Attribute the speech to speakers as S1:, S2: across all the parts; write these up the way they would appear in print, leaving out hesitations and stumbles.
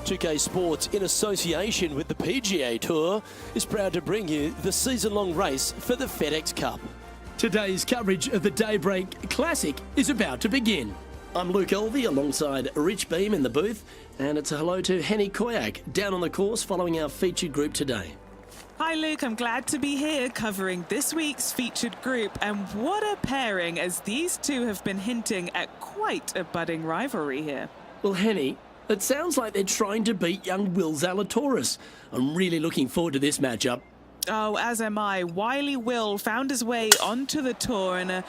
S1: 2K Sports, in association with the PGA Tour, is proud to bring you the season-long race for the FedEx Cup. Today's coverage of the Daybreak Classic is about to begin. I'm Luke Elvey alongside Rich Beam in the booth, and it's a hello to Henny Koyak down on the course following our featured group today.
S2: Hi Luke, I'm glad to be here covering this week's featured group, and what a pairing, as these two have been hinting at quite a budding rivalry here.
S1: Well, Henny, it sounds like they're trying to beat young Will Zalatoris. I'm really looking forward to this matchup.
S2: Oh, as am I. Wily Will found his way onto the tour in a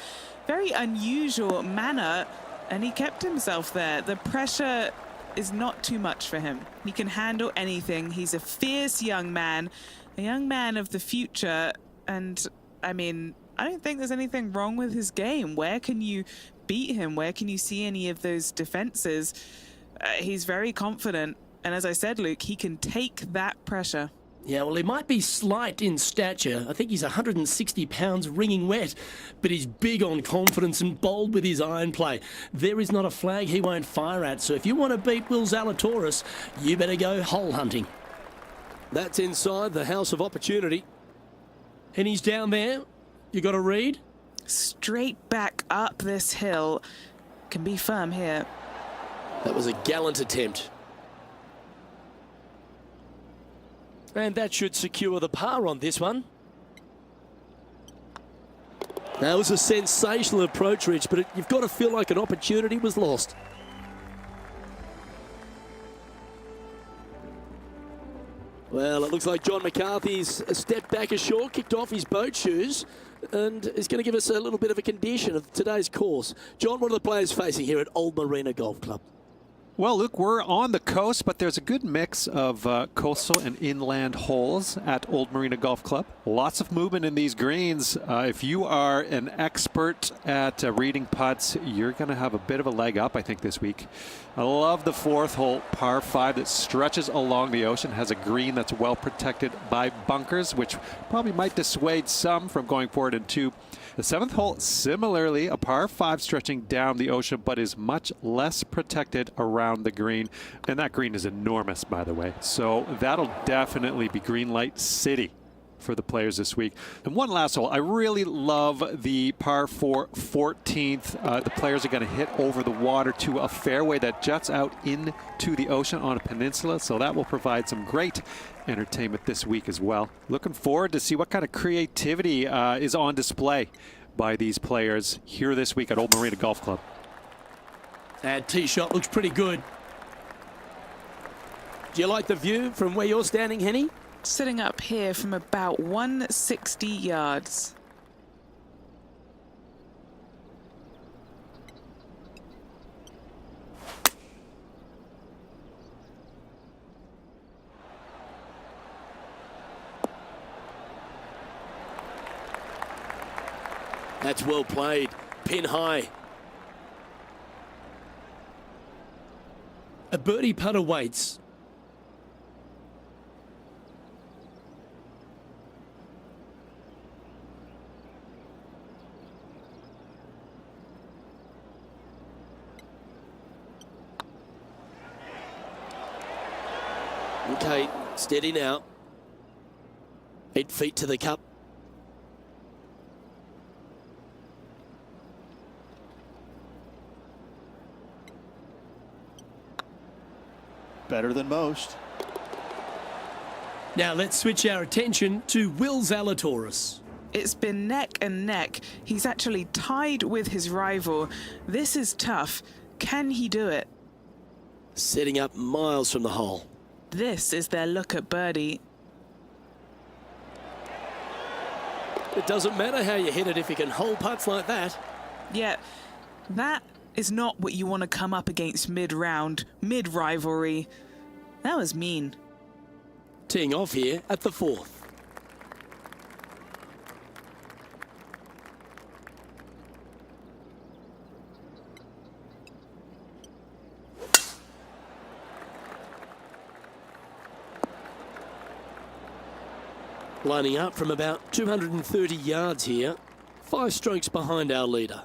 S2: very unusual manner, and he kept himself there. The pressure is not too much for him. He can handle anything. He's a fierce young man of the future, and I mean, I don't think there's anything wrong with his game. Where can you beat him? Where can you see any of those defenses? He's very confident, and as I said, Luke, he can take that pressure.
S1: Yeah, well, he might be slight in stature. I think he's 160 pounds wringing wet, but he's big on confidence and bold with his iron play. There is not a flag he won't fire at, so if you want to beat Will Zalatoris, you better go hole hunting. That's inside the House of Opportunity. And he's down there. You got a read?
S2: Straight back up this hill. Can be firm here.
S1: That was a gallant attempt. And that should secure the par on this one. That was a sensational approach, Rich, but you've got to feel like an opportunity was lost. Well, it looks like John McCarthy's stepped back ashore, kicked off his boat shoes, and is going to give us a little bit of a condition of today's course. John, what are the players facing here at Old Marina Golf Club?
S3: Well, Luke, we're on the coast, but there's a good mix of coastal and inland holes at Old Marina Golf Club. Lots of movement in these greens. If you are an expert at reading putts, you're going to have a bit of a leg up, I think, this week. I love the fourth hole, par 5, that stretches along the ocean, has a green that's well protected by bunkers, which probably might dissuade some from going forward in 2. The 7th hole, similarly, a par 5 stretching down the ocean, but is much less protected around the green. And that green is enormous, by the way. So that'll definitely be green light city. for the players this week. And one last hole. I really love the par 4 14th. The players are going to hit over the water to a fairway that juts out into the ocean on a peninsula. So that will provide some great entertainment this week as well. Looking forward to see what kind of creativity is on display by these players here this week at Old Marina Golf Club.
S1: That tee shot looks pretty good. Do you like the view from where you're standing, Henny?
S2: Sitting up here from about 160 yards.
S1: That's well played. Pin high. A birdie putt awaits. Okay, steady now. 8 feet to the cup.
S4: Better than most.
S1: Now let's switch our attention to Will Zalatoris.
S2: It's been neck and neck. He's actually tied with his rival. This is tough. Can he do it?
S1: Setting up miles from the hole.
S2: This is their look at birdie.
S1: It doesn't matter how you hit it if you can hole putts like that.
S2: Yeah, that is not what you want to come up against mid-round, mid-rivalry. That was mean.
S1: Teeing off here at the 4th. Lining up from about 230 yards here, 5 strokes behind our leader.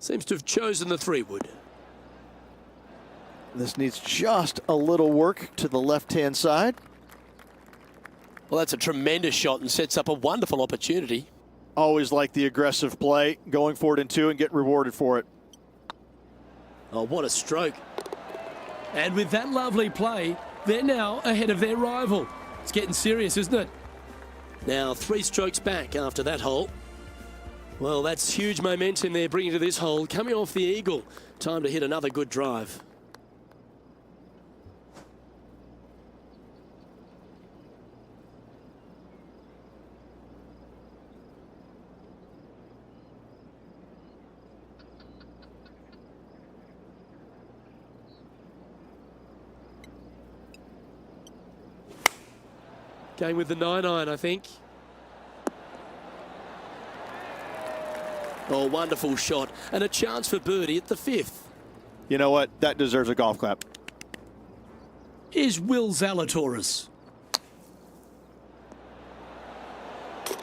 S1: Seems to have chosen the 3-wood.
S4: This needs just a little work to the left-hand side.
S1: Well, that's a tremendous shot and sets up a wonderful opportunity.
S4: Always like the aggressive play, going for it in 2 and get rewarded for it.
S1: Oh, what a stroke. And with that lovely play, they're now ahead of their rival. It's getting serious, isn't it? Now 3 strokes back after that hole. Well, that's huge momentum they're bringing to this hole. Coming off the eagle. Time to hit another good drive. Going with the 9-iron, I think. Oh, wonderful shot. And a chance for birdie at the 5th.
S4: You know what? That deserves a golf clap.
S1: Is Will Zalatoris.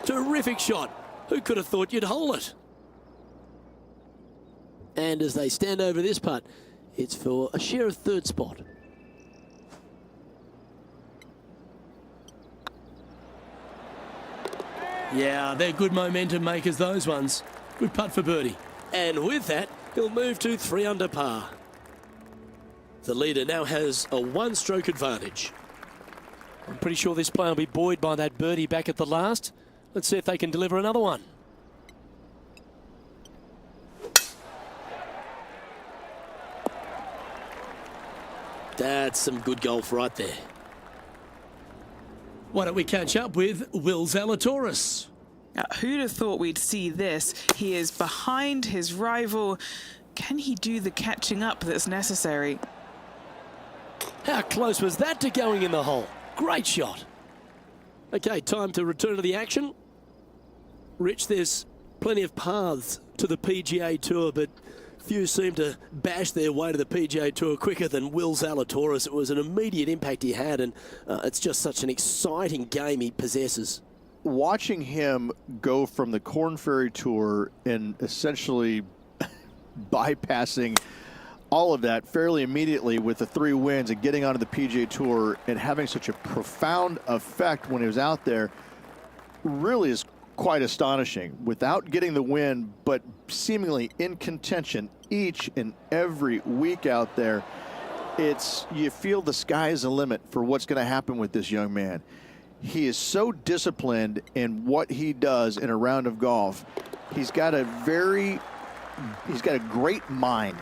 S1: Terrific shot. Who could have thought you'd hole it? And as they stand over this putt, it's for a share of 3rd spot. Yeah, they're good momentum makers, those ones. Good putt for birdie. And with that, he'll move to 3 under par. The leader now has a 1-stroke advantage. I'm pretty sure this player will be buoyed by that birdie back at the last. Let's see if they can deliver another one. That's some good golf right there. Why don't we catch up with Will Zalatoris?
S2: Who'd have thought we'd see this? He is behind his rival. Can he do the catching up that's necessary?
S1: How close was that to going in the hole? Great shot. Okay, time to return to the action. Rich, there's plenty of paths to the PGA Tour, but few seem to bash their way to the PGA Tour quicker than Will Zalatoris. It was an immediate impact he had, and it's just such an exciting game he possesses.
S4: watching him go from the Korn Ferry Tour and essentially bypassing all of that fairly immediately with the 3 wins and getting onto the PGA Tour and having such a profound effect when he was out there really is quite astonishing. Without getting the win, but seemingly in contention each and every week out there, you feel the sky is the limit for what's going to happen with this young man. He is so disciplined in what he does in a round of golf. He's got a great mind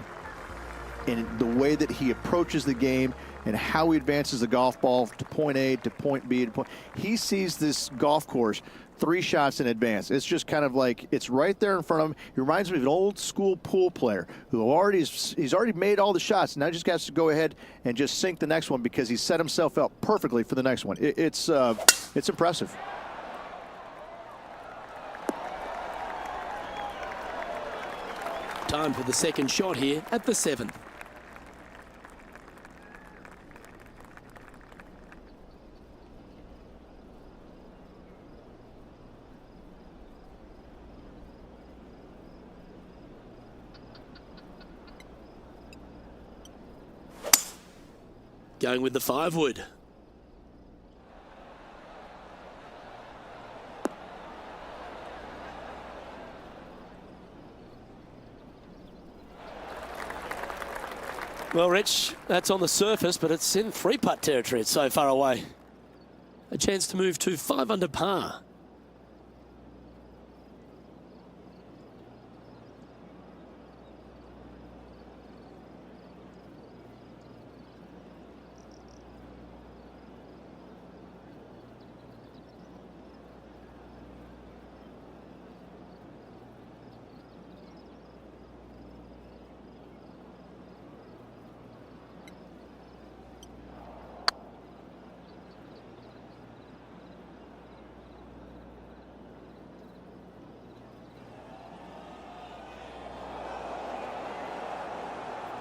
S4: in the way that he approaches the game and how he advances the golf ball to point A to point B to point. He sees this golf course 3 shots in advance. It's just kind of like it's right there in front of him. He reminds me of an old school pool player who he's already made all the shots. Now he just has to go ahead and just sink the next one because he set himself up perfectly for the next one. It's impressive.
S1: Time for the second shot here at the 7th. Going with the 5-wood. Well, Rich, that's on the surface, but it's in 3-putt territory. It's so far away. A chance to move to 5 under par.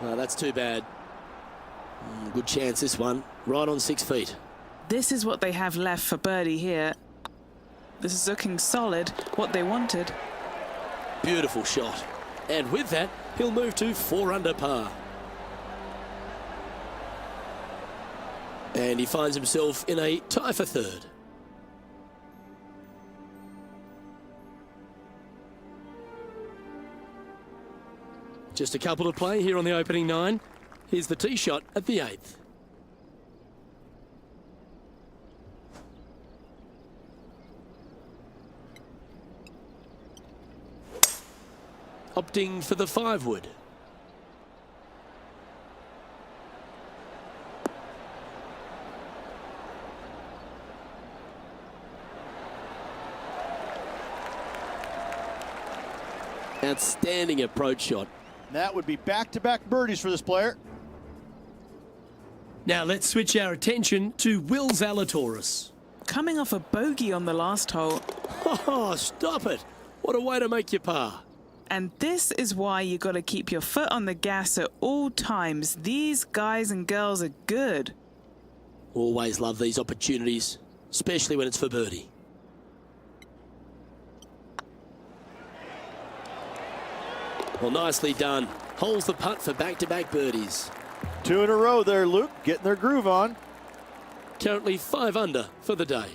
S1: Well, that's too bad. Good chance, this one. Right on 6 feet.
S2: This is what they have left for birdie here. This is looking solid, what they wanted.
S1: Beautiful shot. And with that, he'll move to 4 under par. And he finds himself in a tie for 3rd. Just a couple to play here on the opening 9. Here's the tee shot at the 8th. Opting for the 5-wood. Outstanding approach shot.
S4: That would be back-to-back birdies for this player.
S1: Now let's switch our attention to Will Zalatoris.
S2: Coming off a bogey on the last hole.
S1: Oh, stop it. What a way to make your par.
S2: And this is why you got to keep your foot on the gas at all times. These guys and girls are good.
S1: Always love these opportunities, especially when it's for birdie. Well, nicely done. Holds the putt for back-to-back birdies.
S4: 2 in a row there, Luke, getting their groove on.
S1: Currently 5 under for the day.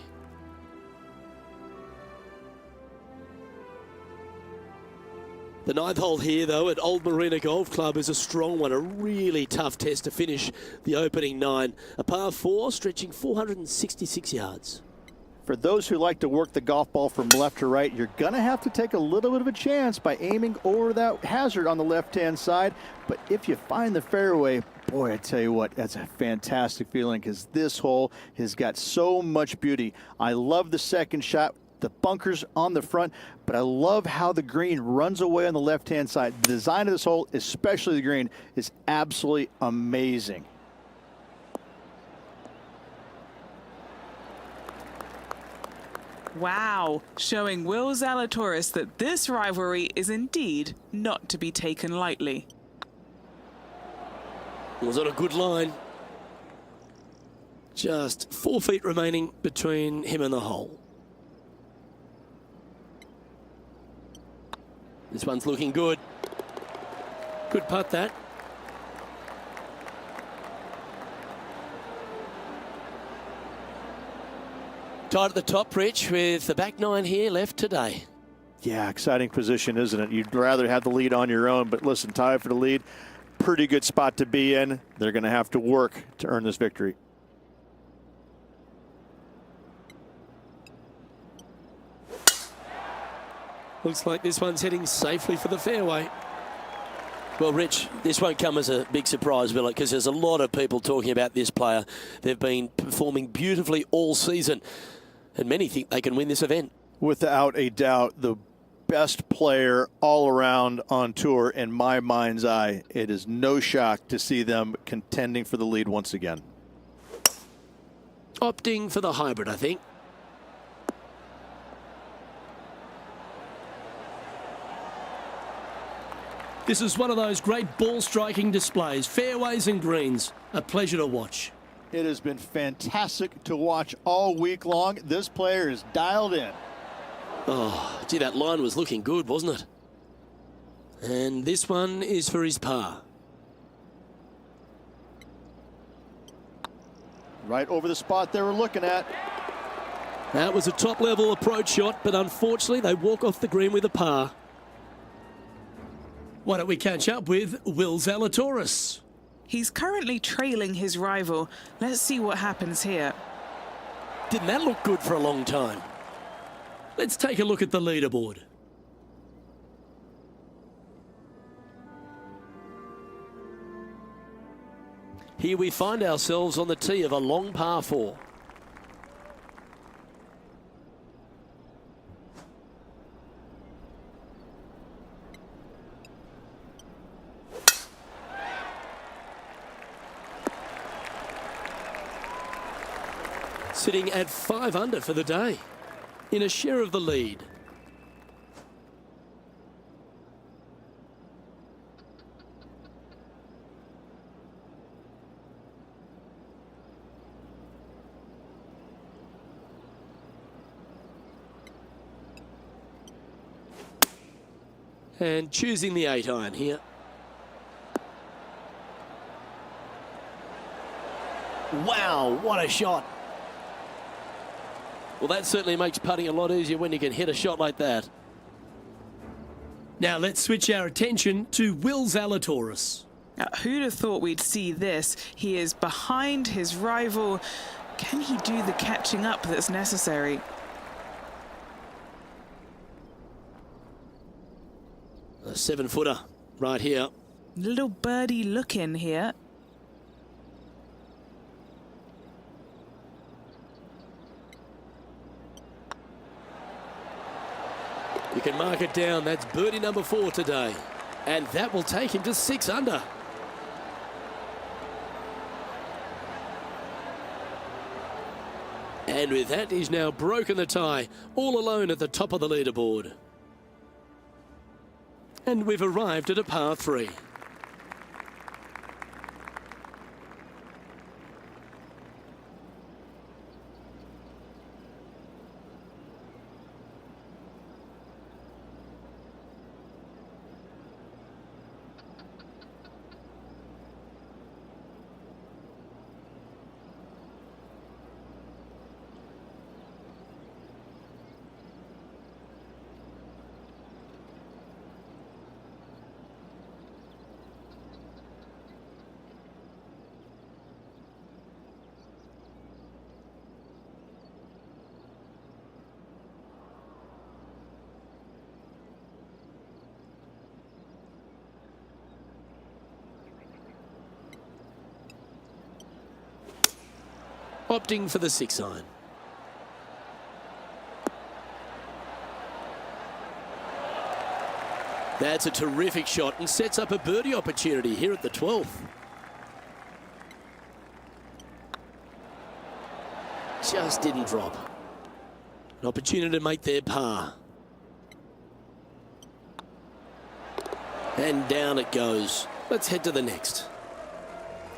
S1: The 9th hole here, though, at Old Marina Golf Club is a strong one, a really tough test to finish the opening 9. A par 4 stretching 466 yards.
S4: For those who like to work the golf ball from left to right, you're going to have to take a little bit of a chance by aiming over that hazard on the left-hand side. But if you find the fairway, boy, I tell you what, that's a fantastic feeling because this hole has got so much beauty. I love the second shot, the bunkers on the front, but I love how the green runs away on the left-hand side. The design of this hole, especially the green, is absolutely amazing.
S2: Wow, showing Will Zalatoris that this rivalry is indeed not to be taken lightly.
S1: Was on a good line. Just 4 feet remaining between him and the hole. This one's looking good. Good putt, that. Tied at the top, Rich, with the back nine here left today.
S4: Yeah, exciting position, isn't it? You'd rather have the lead on your own, but listen, tied for the lead, pretty good spot to be in. They're going to have to work to earn this victory.
S1: Looks like this one's heading safely for the fairway. Well, Rich, this won't come as a big surprise, will it? Because there's a lot of people talking about this player. They've been performing beautifully all season, and many think they can win this event.
S4: Without a doubt, the best player all around on tour in my mind's eye. It is no shock to see them contending for the lead once again.
S1: Opting for the hybrid, I think. This is one of those great ball striking displays, fairways and greens. A pleasure to watch.
S4: It has been fantastic to watch all week long. This player is dialed in.
S1: Oh, gee, that line was looking good, wasn't it? And this one is for his par.
S4: Right over the spot they were looking at.
S1: That was a top-level approach shot, but unfortunately they walk off the green with a par. Why don't we catch up with Will Zalatoris?
S2: He's currently trailing his rival. Let's see what happens here.
S1: Didn't that look good for a long time? Let's take a look at the leaderboard. Here we find ourselves on the tee of a long par 4. Sitting at 5 under for the day, in a share of the lead. And choosing the 8-iron here. Wow, what a shot. Well, that certainly makes putting a lot easier when you can hit a shot like that. Now let's switch our attention to Will Zalatoris.
S2: Who'd have thought we'd see this? He is behind his rival. Can he do the catching up that's necessary?
S1: A 7-footer right here.
S2: Little birdie look in here.
S1: You can mark it down. That's birdie number 4 today. And that will take him to 6 under. And with that, he's now broken the tie, all alone at the top of the leaderboard. And we've arrived at a par 3. Opting for the 6-iron. That's a terrific shot and sets up a birdie opportunity here at the 12th. Just didn't drop. An opportunity to make their par. And down it goes. Let's head to the next.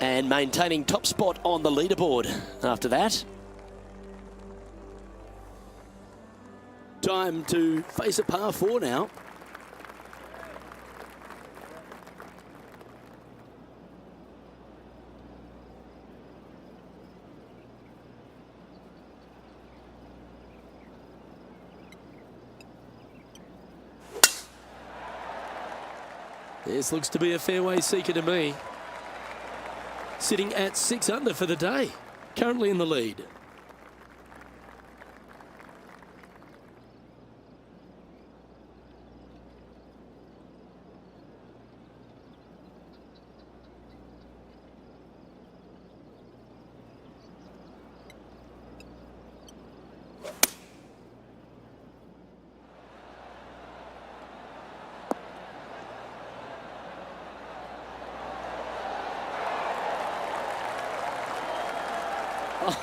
S1: And maintaining top spot on the leaderboard after that. Time to face a par 4 now. This looks to be a fairway seeker to me. Sitting at 6 under for the day. Currently in the lead.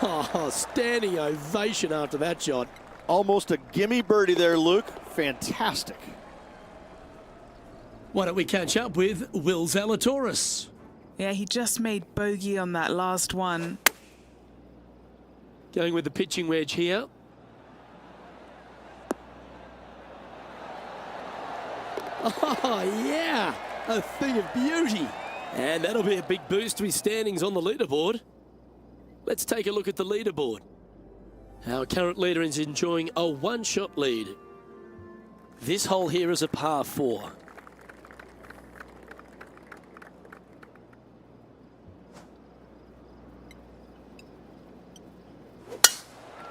S1: Oh, standing ovation after that shot.
S4: Almost a gimme birdie there, Luke. Fantastic.
S1: Why don't we catch up with Will Zalatoris?
S2: Yeah, he just made bogey on that last one.
S1: Going with the pitching wedge here. Oh, yeah. A thing of beauty. And that'll be a big boost to his standings on the leaderboard. Let's take a look at the leaderboard. Our current leader is enjoying a one-shot lead. This hole here is a par 4.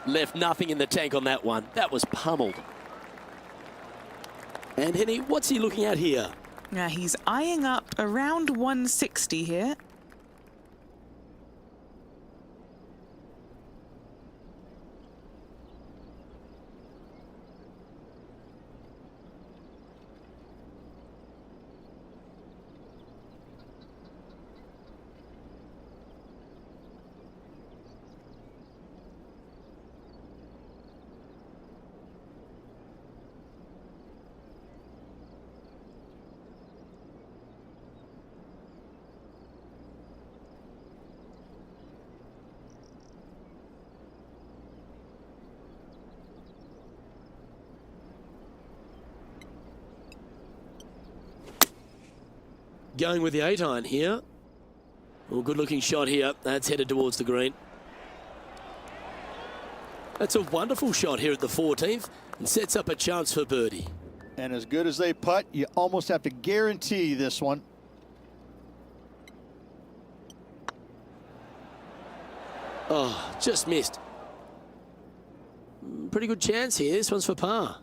S1: Left nothing in the tank on that one. That was pummeled. And Henny, what's he looking at here?
S2: Yeah, he's eyeing up around 160 here.
S1: Going with the 8-iron here. Well, good looking shot here. That's headed towards the green. That's a wonderful shot here at the 14th and sets up a chance for birdie.
S4: And as good as they putt, you almost have to guarantee this one.
S1: Oh, just missed. Pretty good chance here. This one's for par.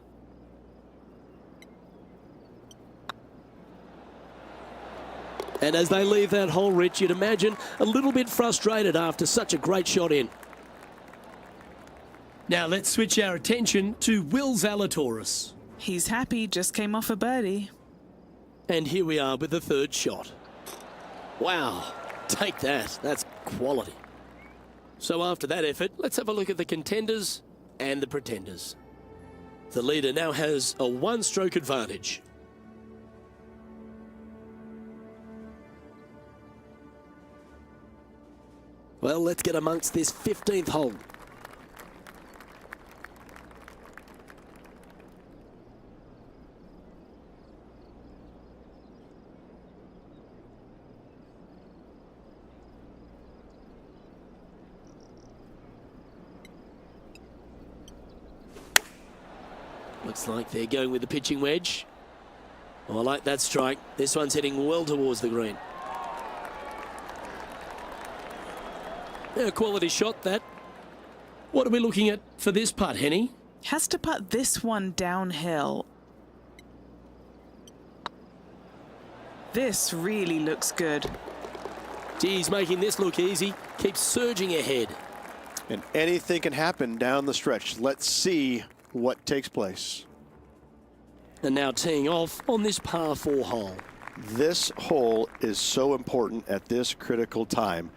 S1: And as they leave that hole, Rich, you'd imagine a little bit frustrated after such a great shot in. Now let's switch our attention to Will Zalatoris.
S2: He's happy, just came off a birdie.
S1: And here we are with the third shot. Wow, take that. That's quality. So after that effort, let's have a look at the contenders and the pretenders. The leader now has a one-stroke advantage. Well, let's get amongst this 15th hole. Looks like they're going with the pitching wedge. Oh, I like that strike. This one's heading well towards the green. A quality shot, that. What are we looking at for this putt, Henny?
S2: Has to putt this one downhill. This really looks good.
S1: Gee, he's making this look easy. Keeps surging ahead.
S5: And anything can happen down the stretch. Let's see what takes place.
S1: And now teeing off on this par 4 hole.
S5: This hole is so important at this critical time.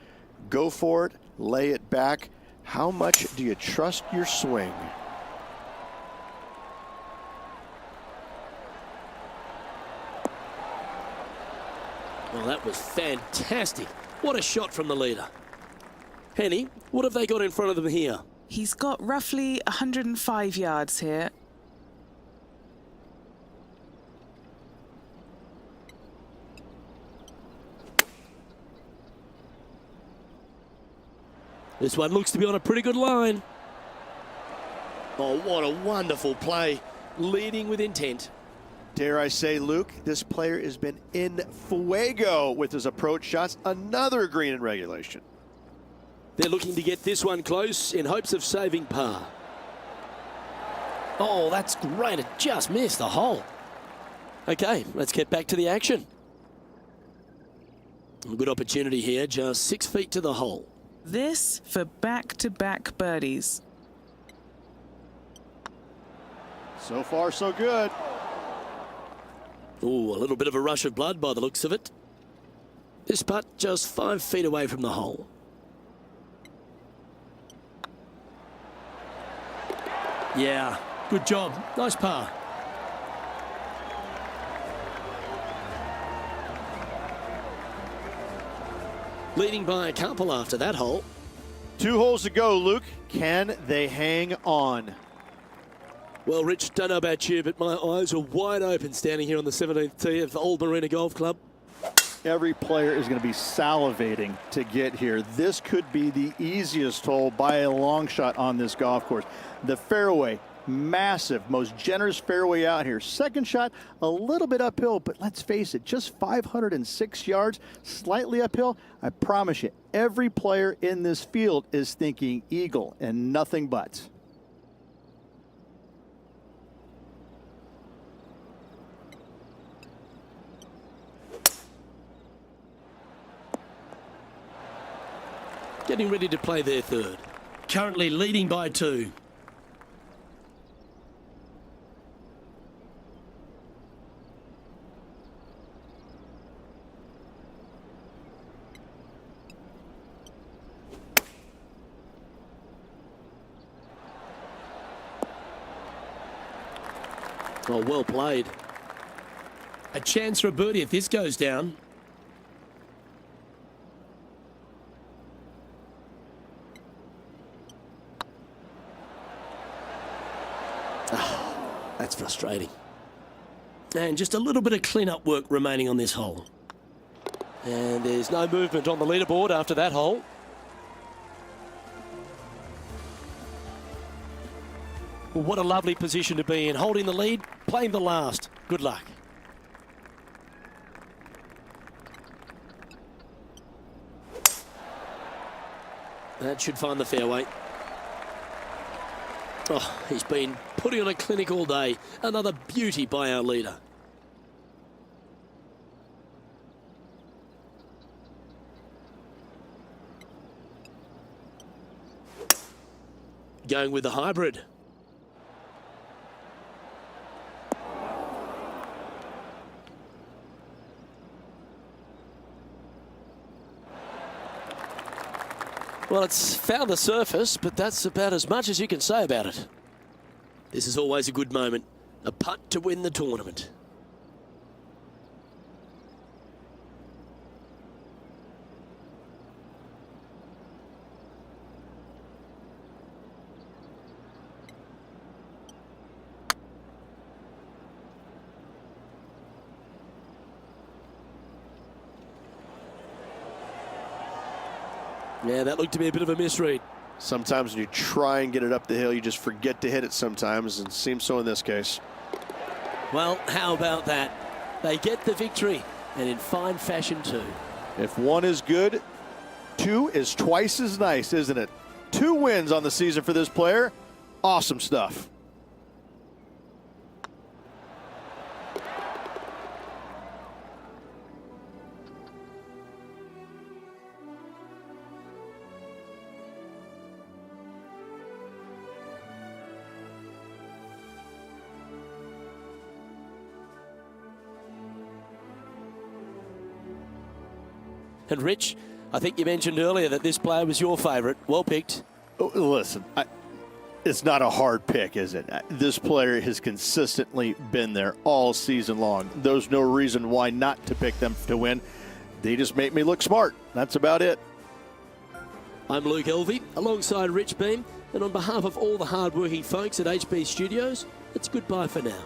S5: Go for it. Lay it back. How much do you trust your swing?
S1: Well, that was fantastic. What a shot from the leader. Henny, what have they got in front of them here?
S2: He's got roughly 105 yards here.
S1: This one looks to be on a pretty good line. Oh, what a wonderful play. Leading with intent.
S5: Dare I say, Luke, this player has been in fuego with his approach shots. Another green in regulation.
S6: They're looking to get this one close in hopes of saving par.
S1: Oh, that's great. It just missed the hole.
S6: Okay, let's get back to the action.
S1: A good opportunity here, just 6 feet to the hole.
S2: This for back-to-back birdies.
S4: So far, so good.
S1: Oh, a little bit of a rush of blood by the looks of it. This putt just 5 feet away from the hole. Yeah, good job. Nice par. Leading by a couple after that hole.
S4: 2 holes to go, Luke. Can they hang on?
S6: Well, Rich, don't know about you, but my eyes are wide open standing here on the 17th tee of Old Marina Golf Club.
S4: Every player is going to be salivating to get here. This could be the easiest hole by a long shot on this golf course. The fairway, massive, most generous fairway out here. Second shot, a little bit uphill, but let's face it, just 506 yards, slightly uphill. I promise you, every player in this field is thinking eagle and nothing but.
S6: Getting ready to play their third.
S1: Currently leading by 2.
S6: Oh, well played.
S1: A chance for a birdie if this goes down.
S6: That's frustrating.
S1: And just a little bit of clean-up work remaining on this hole.
S6: And there's no movement on the leaderboard after that hole. Well, what a lovely position to be in. Holding the lead, playing the last. Good luck.
S1: That should find the fairway. Oh, he's been putting on a clinic all day. Another beauty by our leader. Going with the hybrid.
S6: Well, it's found the surface, but that's about as much as you can say about it.
S1: This is always a good moment. A putt to win the tournament.
S6: Yeah, that looked to be a bit of a misread.
S5: Sometimes when you try and get it up the hill, you just forget to hit it sometimes, and it seems so in this case.
S1: Well, how about that? They get the victory, and in fine fashion too.
S4: If 1 is good, 2 is twice as nice, isn't it? 2 wins on the season for this player. Awesome stuff.
S6: And Rich, I think you mentioned earlier that this player was your favourite. Well picked.
S4: Oh, listen, it's not a hard pick, is it? This player has consistently been there all season long. There's no reason why not to pick them to win. They just make me look smart. That's about it.
S6: I'm Luke Elvey, alongside Rich Beam, and on behalf of all the hard-working folks at HB Studios, it's goodbye for now.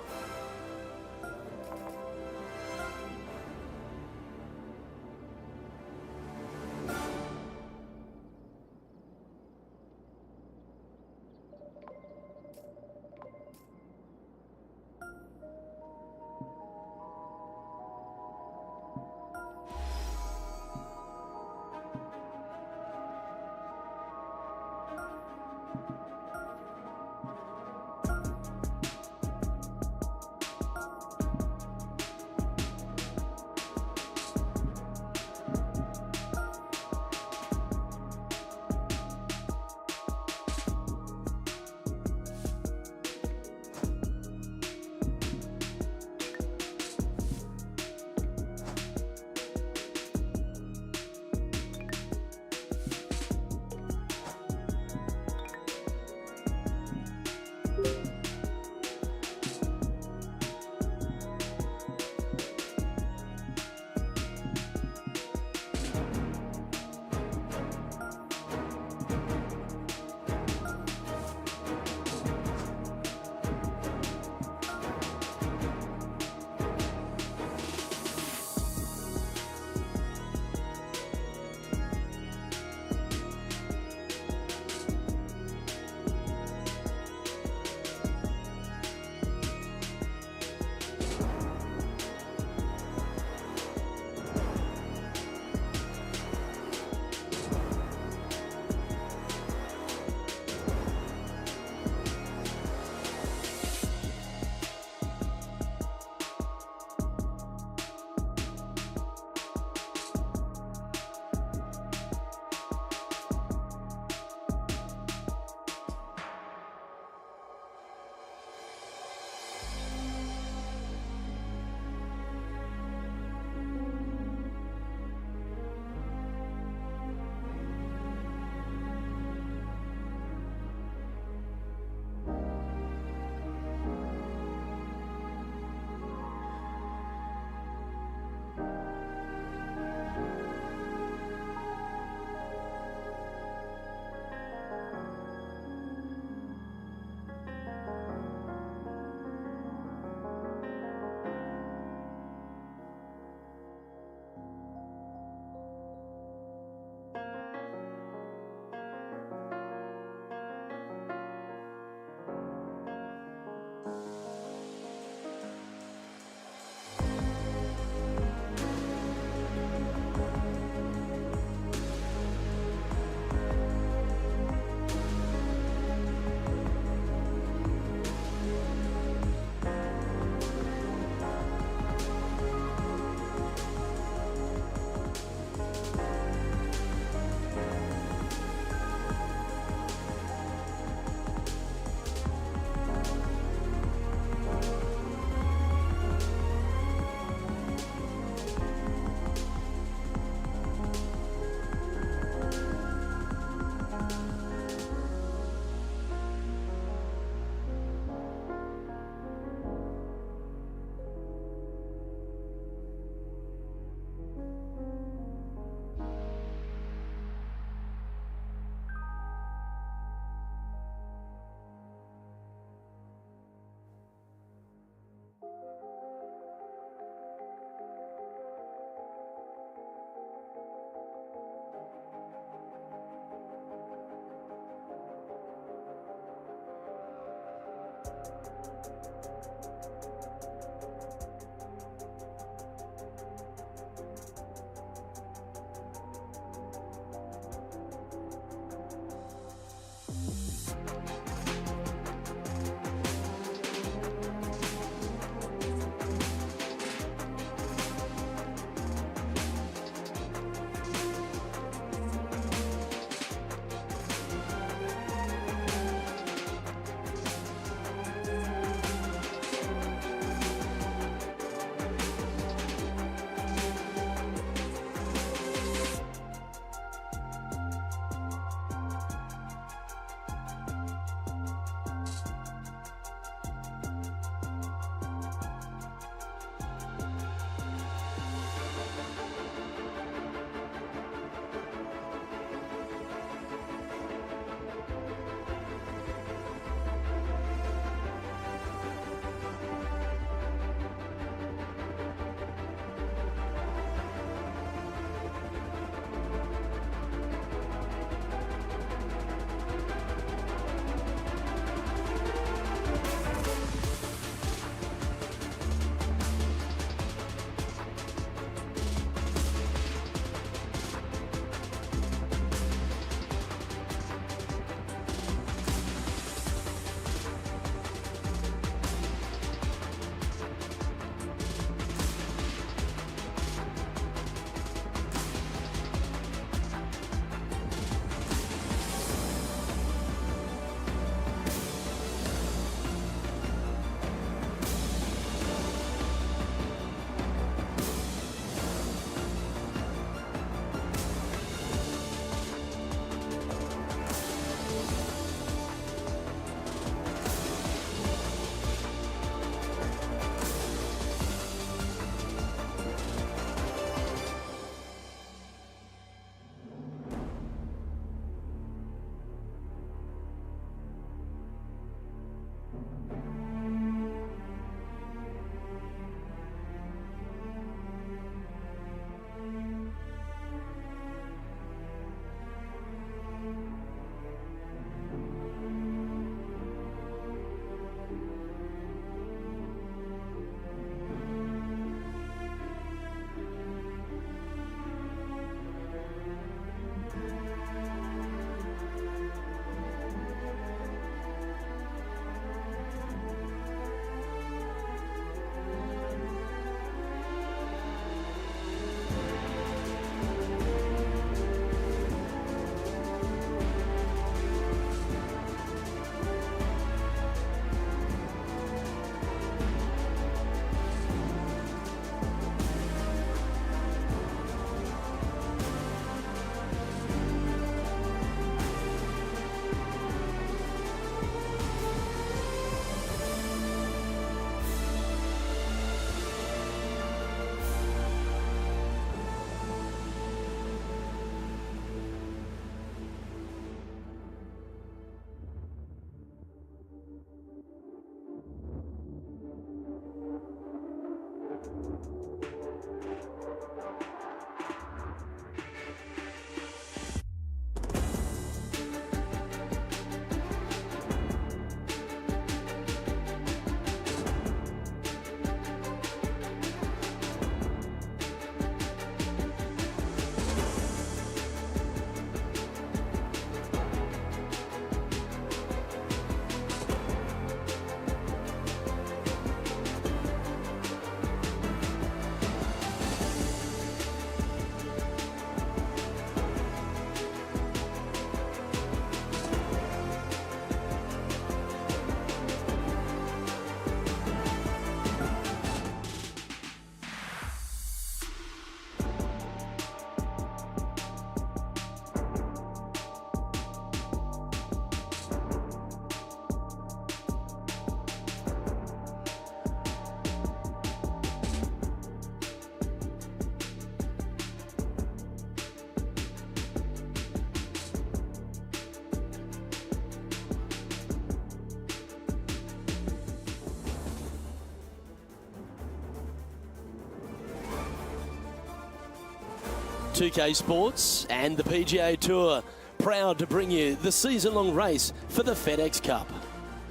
S6: 2K Sports and the PGA Tour proud to bring you the season-long race for the FedEx Cup.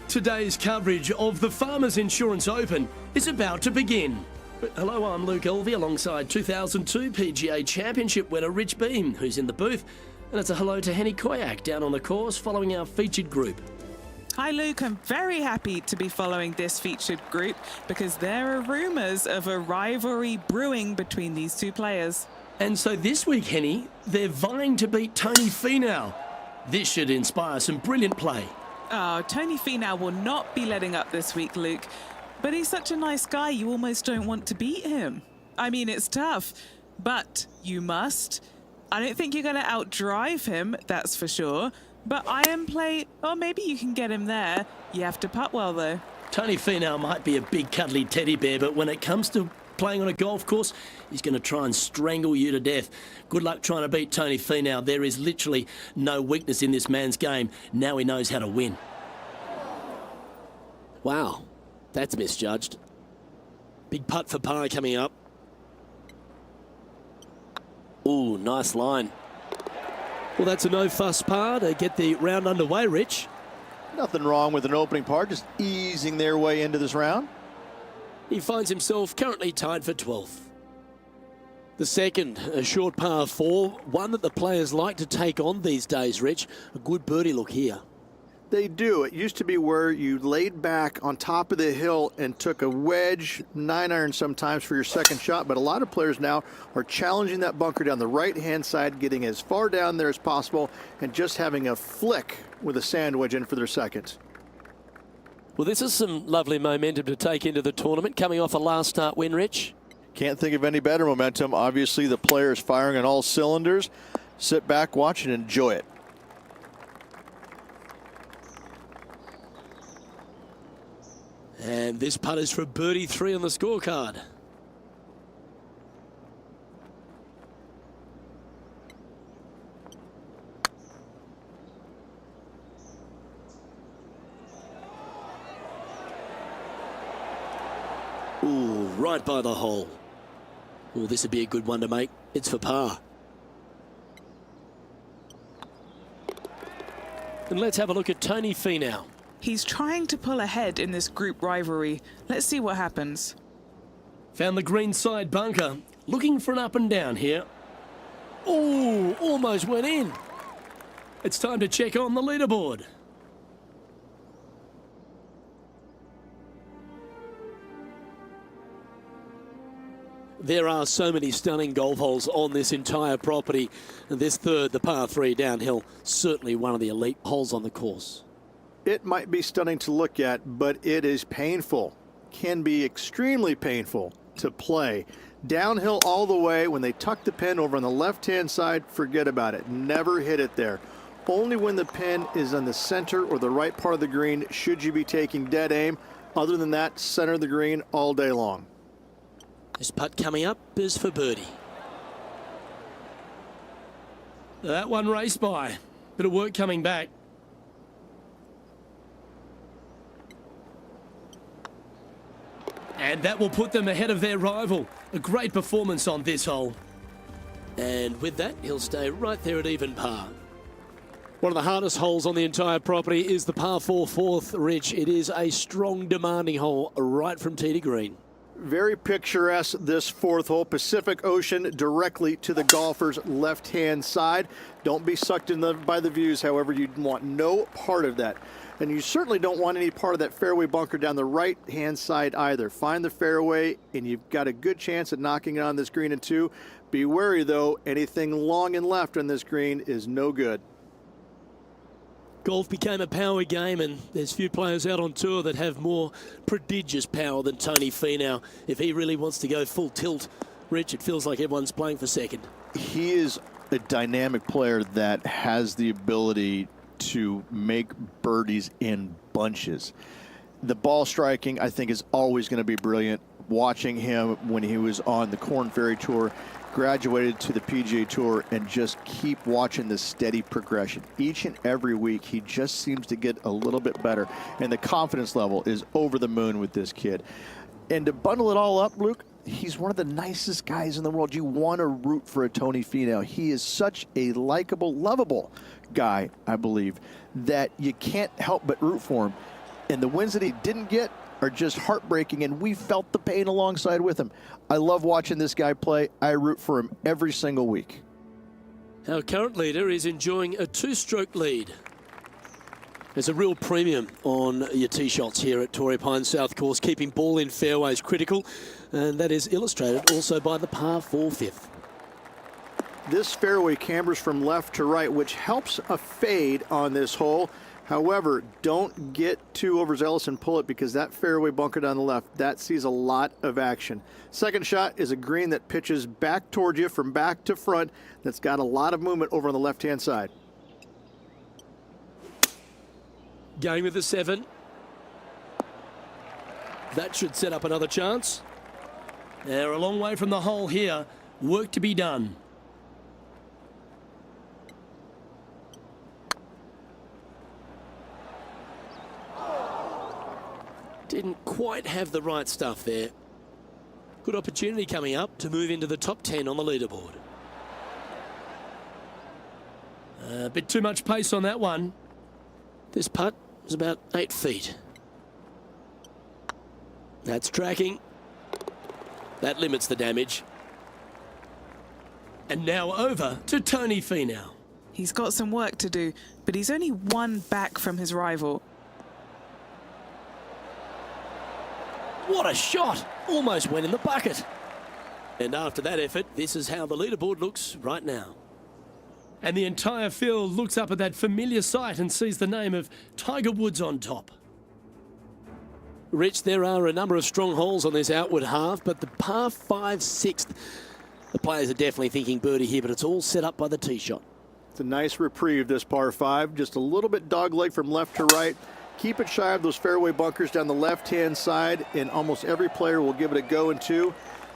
S1: Today's coverage of the Farmers Insurance Open is about to begin. But hello, I'm Luke Elvey alongside 2002 PGA Championship winner Rich Beem, who's in the booth. And it's a hello to Henny Koyak down on the course following our featured group.
S2: Hi Luke, I'm very happy to be following this featured group because there are rumours of a rivalry brewing between these two players.
S1: And so this week, Henny, they're vying to beat Tony Finau. This should inspire some brilliant play.
S2: Oh, Tony Finau will not be letting up this week, Luke. But he's such a nice guy, you almost don't want to beat him. I mean, it's tough, but you must. I don't think you're going to outdrive him, that's for sure. But iron play, oh, maybe you can get him there. You have to putt well, though.
S1: Tony Finau might be a big cuddly teddy bear, but when it comes to playing on a golf course, he's going to try and strangle you to death. Good luck trying to beat Tony Finau. There is literally no weakness in this man's game. Now he knows how to win.
S6: Wow, that's misjudged. Big putt for par coming up. Ooh, nice line. Well, that's a no-fuss par to get the round underway, Rich.
S4: Nothing wrong with an opening par, just easing their way into this round.
S6: He finds himself currently tied for 12th. The second, a short par 4, one that the players like to take on these days, Rich. A good birdie look here.
S4: They do. It used to be where you laid back on top of the hill and took a wedge, 9-iron sometimes for your second shot, but a lot of players now are challenging that bunker down the right-hand side, getting as far down there as possible, and just having a flick with a sand wedge in for their second.
S6: Well, this is some lovely momentum to take into the tournament, coming off a last start win, Rich.
S4: Can't think of any better momentum. Obviously, the player is firing on all cylinders. Sit back, watch, and enjoy it.
S6: And this putt is for birdie 3 on the scorecard. Ooh, right by the hole. Ooh, this would be a good one to make. It's for par. And let's have a look at Tony Finau.
S2: He's trying to pull ahead in this group rivalry. Let's see what happens.
S1: Found the green side bunker. Looking for an up and down here.
S6: Ooh, almost went in.
S1: It's time to check on the leaderboard.
S6: There are so many stunning golf holes on this entire property. And this third, the par 3 downhill, certainly one of the elite holes on the course.
S4: It might be stunning to look at, but it is painful. Can be extremely painful to play. Downhill all the way. When they tuck the pin over on the left-hand side, forget about it. Never hit it there. Only when the pin is on the center or the right part of the green should you be taking dead aim. Other than that, center of the green all day long.
S6: This putt coming up is for birdie.
S1: That one raced by. Bit of work coming back. And that will put them ahead of their rival. A great performance on this hole.
S6: And with that, he'll stay right there at even par. One of the hardest holes on the entire property is the par 4 fourth, Rich. It is a strong, demanding hole right from tee to green.
S4: Very picturesque, this fourth hole. Pacific Ocean directly to the golfer's left-hand side. Don't be sucked in by the views, however. You want no part of that. And you certainly don't want any part of that fairway bunker down the right-hand side either. Find the fairway, and you've got a good chance at knocking it on this green in 2. Be wary, though. Anything long and left on this green is no good.
S6: Golf became a power game, and there's few players out on tour that have more prodigious power than Tony Finau. If he really wants to go full tilt, Rich, it feels like everyone's playing for second.
S4: He is a dynamic player that has the ability to make birdies in bunches. The ball striking, I think, is always going to be brilliant. Watching him when he was on the Korn Ferry Tour, graduated to the PGA Tour, and just keep watching this steady progression. Each and every week, he just seems to get a little bit better, and the confidence level is over the moon with this kid. And to bundle it all up, Luke, he's one of the nicest guys in the world. You want to root for a Tony Finau. He is such a likable, lovable guy, I believe, that you can't help but root for him. And the wins that he didn't get are just heartbreaking, and we felt the pain alongside with him. I love watching this guy play. I root for him every single week.
S6: Our current leader is enjoying a 2-stroke lead. There's a real premium on your tee shots here at Torrey Pines South Course. Keeping ball in fairways critical, and that is illustrated also by the par 4 fifth.
S4: This fairway cambers from left to right, which helps a fade on this hole. However, don't get too overzealous and pull it, because that fairway bunker down the left, that sees a lot of action. Second shot is a green that pitches back towards you from back to front. That's got a lot of movement over on the left-hand side.
S6: Going with the 7. That should set up another chance.
S1: They're a long way from the hole here. Work to be done.
S6: Didn't quite have the right stuff there. Good opportunity coming up to move into the top 10 on the leaderboard.
S1: A bit too much pace on that one.
S6: This putt was about 8 feet. That's tracking. That limits the damage.
S1: And now over to Tony Finau.
S2: He's got some work to do, but he's only one back from his rival.
S6: What a shot! Almost went in the bucket. And after that effort, this is how the leaderboard looks right now.
S1: And the entire field looks up at that familiar sight and sees the name of Tiger Woods on top.
S6: Rich, there are a number of strong holes on this outward half, but the par 5 6th, the players are definitely thinking birdie here, but it's all set up by the tee shot.
S4: It's a nice reprieve, this par 5. Just a little bit dogleg from left to right. Keep it shy of those fairway bunkers down the left-hand side, and almost every player will give it a go in 2.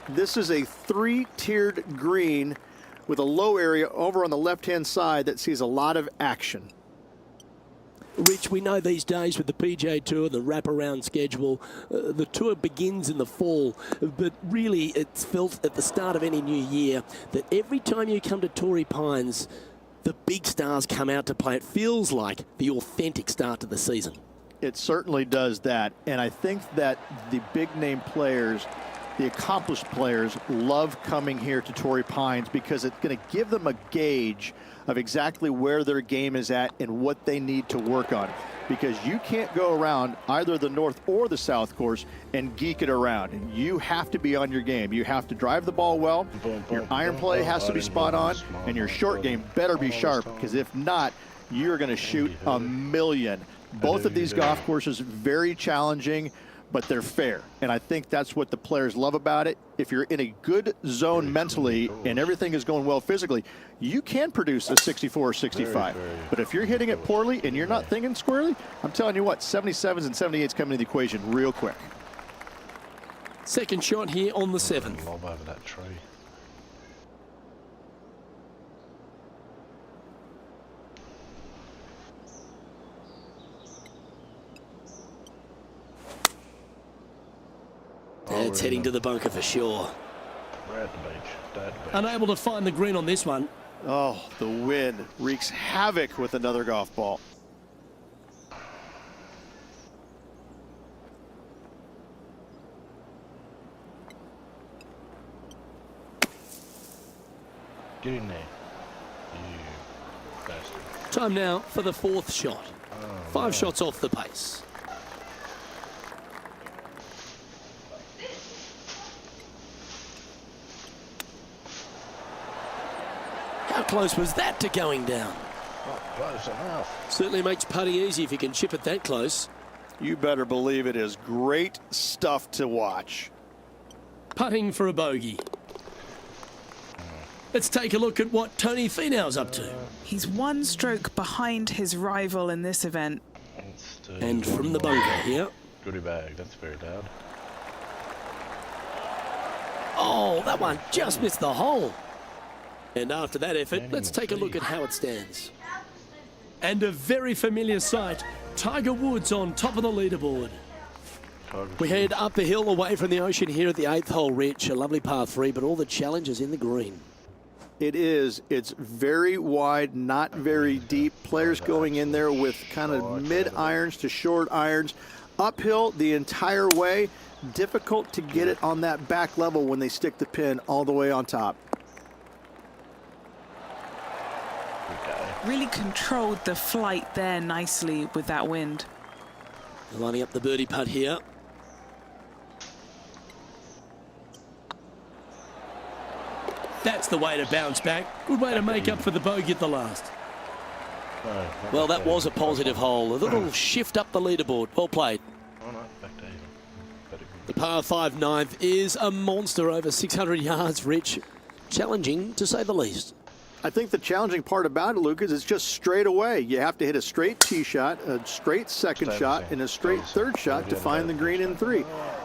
S4: This is a 3-tiered green with a low area over on the left-hand side that sees a lot of action.
S6: Rich, we know these days with the PGA Tour, the wraparound schedule, the tour begins in the fall, but really it's felt at the start of any new year that every time you come to Torrey Pines, the big stars come out to play. It feels like the authentic start to the season.
S4: It certainly does that, and I think that the big-name players, the accomplished players, love coming here to Torrey Pines because it's going to give them a gauge of exactly where their game is at and what they need to work on. Because you can't go around either the North or the South course and geek it around. You have to be on your game. You have to drive the ball well, your iron play has to be spot on, and your short game better be sharp, because if not, you're going to shoot a million. Both of these golf courses very challenging, but they're fair. And I think that's what the players love about it. If you're in a good zone mentally and everything is going well physically, you can produce a 64 or 65. But if you're hitting it poorly and you're not thinking squarely, I'm telling you what, 77s and 78s come into the equation real quick.
S6: Second shot here on the 7th.
S7: Lob over that tree.
S6: It's heading to the bunker for sure.
S7: We're at the beach. At the beach.
S1: Unable to find the green on this one.
S4: Oh, the wind wreaks havoc with another golf ball.
S7: Get in there. You bastard.
S6: Time now for the 4th shot. 5 shots off the pace. How close was that to going down?
S7: Not close enough.
S6: Certainly makes putting easy if you can chip it that close.
S4: You better believe it is great stuff to watch.
S1: Putting for a bogey. Let's take a look at what Tony Finau's up to.
S2: He's one stroke behind his rival in this event.
S6: And from the bunker here.
S7: Goodie bag, that's very loud.
S6: Oh, that one just missed the hole. And after that effort, let's take a look at how it stands.
S1: And a very familiar sight, Tiger Woods on top of the leaderboard.
S6: We head up the hill away from the ocean here at the 8th hole, Rich. A lovely par 3, but all the challenges in the green.
S4: It is. It's very wide, not very deep. Players going in there with kind of mid irons to short irons. uphill the entire way. Difficult to get it on that back level when they stick the pin all the way on top.
S2: Really controlled the flight there nicely with that wind.
S6: Lining up the birdie putt here.
S1: That's the way to bounce back. Good way to make up for the bogey at the last.
S6: Well, that was a positive hole. A little shift up the leaderboard. Well played.
S7: Oh no, back to even. Better
S6: The par 5 ninth is a monster over 600 yards, Rich. Challenging, to say the least.
S4: I think the challenging part about it, Luke, is it's just straight away. You have to hit a straight tee shot, a straight second shot, and a straight third shot to find the green in 3.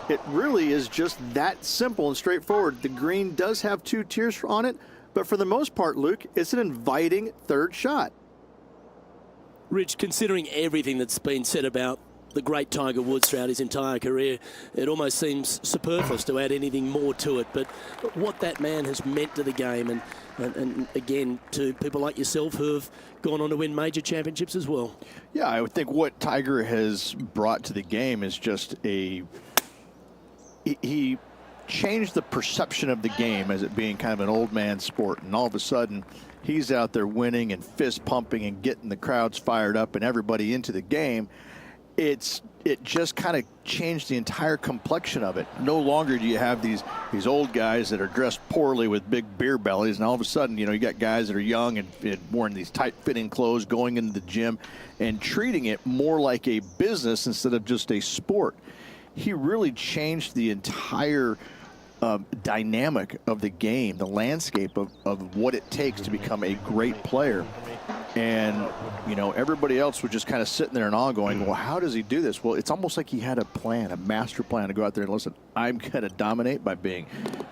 S4: It really is just that simple and straightforward. The green does have 2 tiers on it, but for the most part, Luke, it's an inviting third shot.
S1: Rich, considering everything that's been said about the great Tiger Woods throughout his entire career, it almost seems superfluous to add anything more to it. But what that man has meant to the game, and again, to people like yourself who have gone on to win major championships as well.
S4: Yeah, I would think what Tiger has brought to the game is just he changed the perception of the game as it being kind of an old man sport, and all of a sudden he's out there winning and fist pumping and getting the crowds fired up and everybody into the game. It just kind of changed the entire complexion of it. No longer do you have these old guys that are dressed poorly with big beer bellies, and all of a sudden, you got guys that are young and wearing these tight-fitting clothes, going into the gym and treating it more like a business instead of just a sport. He really changed the entire dynamic of the game, the landscape of what it takes to become a great player. And, everybody else was just kind of sitting there in awe going, well, how does he do this? Well, it's almost like he had a plan, a master plan to go out there and listen, I'm going to dominate by being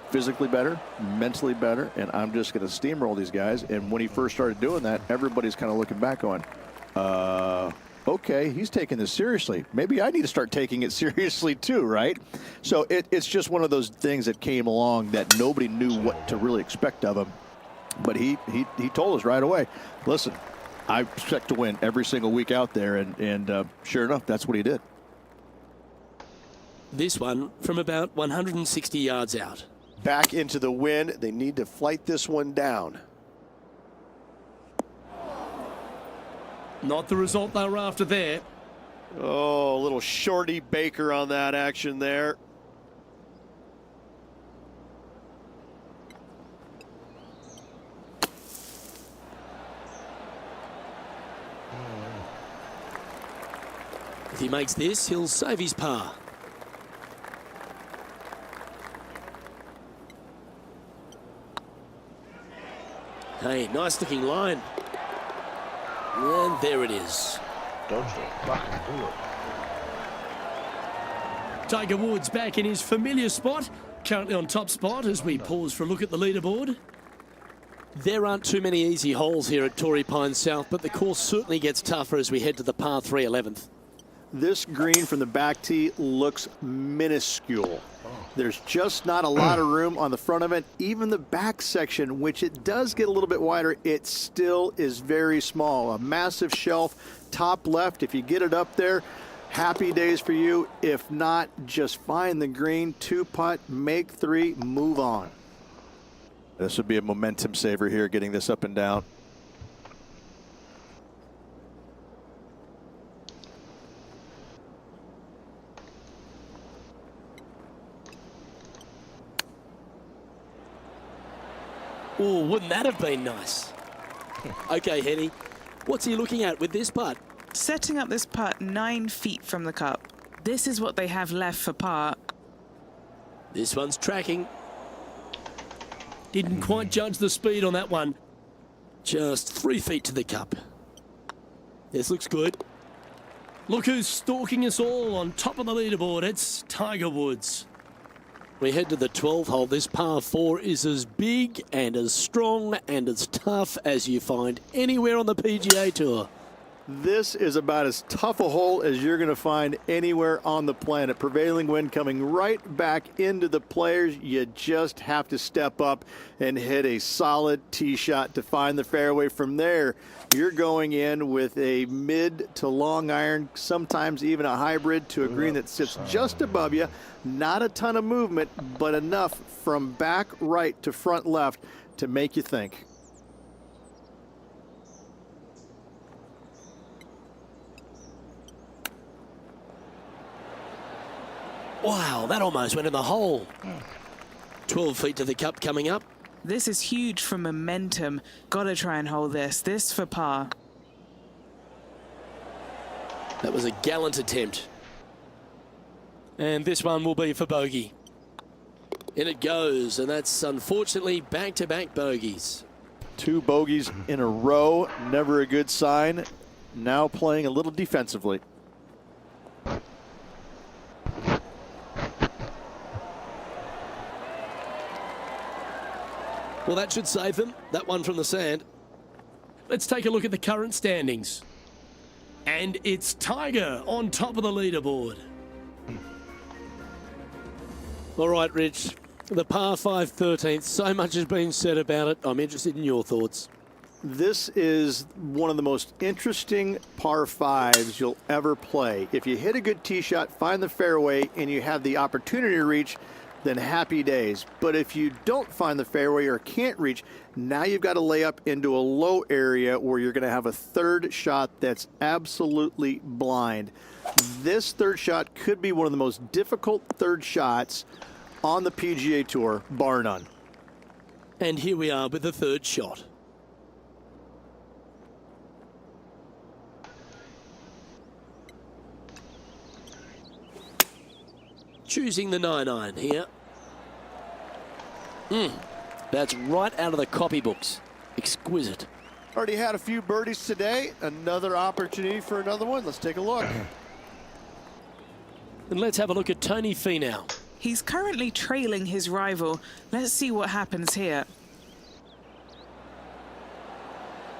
S4: physically better, mentally better, and I'm just going to steamroll these guys. And when he first started doing that, everybody's kind of looking back going, okay, he's taking this seriously. Maybe I need to start taking it seriously too, right? So it's just one of those things that came along that nobody knew what to really expect of him. But he told us right away, listen, I expect to win every single week out there, and sure enough, that's what he did.
S1: This one from about 160 yards out.
S5: Back into the wind. They need to flight this one down.
S1: Not the result they were after there.
S5: Oh, a little shorty Baker on that action there.
S1: If he makes this, he'll save his par. Hey, nice looking line. And there it is.
S7: dodged it. Fucking bullet.
S1: Tiger Woods back in his familiar spot, currently on top spot as we pause for a look at the leaderboard.
S6: There aren't too many easy holes here at Torrey Pines South, but the course certainly gets tougher as we head to the par 3 11th.
S4: This green from the back tee looks minuscule. There's just not a lot of room on the front of it. Even the back section, which it does get a little bit wider, it still is very small. A massive shelf, top left. If you get it up there, happy days for you. If not, just find the green, 2-putt, make 3, move on. This would be a momentum saver here, getting this up and down.
S1: Oh, wouldn't that have been nice?
S6: Okay, Henny, what's he looking at with this putt?
S2: Setting up this putt 9 feet from the cup. This is what they have left for par.
S1: This one's tracking. Didn't quite judge the speed on that one. Just 3 feet to the cup. This looks good. Look who's stalking us all on top of the leaderboard. It's Tiger Woods.
S6: We head to the 12th hole. This par 4 is as big and as strong and as tough as you find anywhere on the PGA Tour.
S4: This is about as tough a hole as you're going to find anywhere on the planet. Prevailing wind coming right back into the players. You just have to step up and hit a solid tee shot to find the fairway. From there, you're going in with a mid to long iron, sometimes even a hybrid to a green that sits just above you. Not a ton of movement, but enough from back right to front left to make you think.
S1: Wow, that almost went in the hole. 12 feet to the cup coming up.
S2: This is huge for momentum. Gotta try and hold this. This for par.
S1: That was a gallant attempt. And this one will be for bogey. In it goes, and that's unfortunately back-to-back bogeys.
S4: 2 bogeys in a row, never a good sign. Now playing a little defensively.
S1: Well, that should save them, that one from the sand. Let's take a look at the current standings. And it's Tiger on top of the leaderboard.
S6: All right, Rich. The par 5 13th. So much has been said about it. I'm interested in your thoughts.
S4: This is one of the most interesting par 5s you'll ever play. If you hit a good tee shot, find the fairway, and you have the opportunity to reach, then happy days. But if you don't find the fairway or can't reach, now you've got to lay up into a low area where you're going to have a third shot that's absolutely blind. This third shot could be one of the most difficult third shots on the PGA Tour, bar none.
S1: And here we are with the third shot. Choosing the 9-iron here. That's right out of the copybooks. Exquisite.
S4: Already had a few birdies today. Another opportunity for another one. Let's take a look.
S1: And let's have a look at Tony Finau.
S2: He's currently trailing his rival. Let's see what happens here.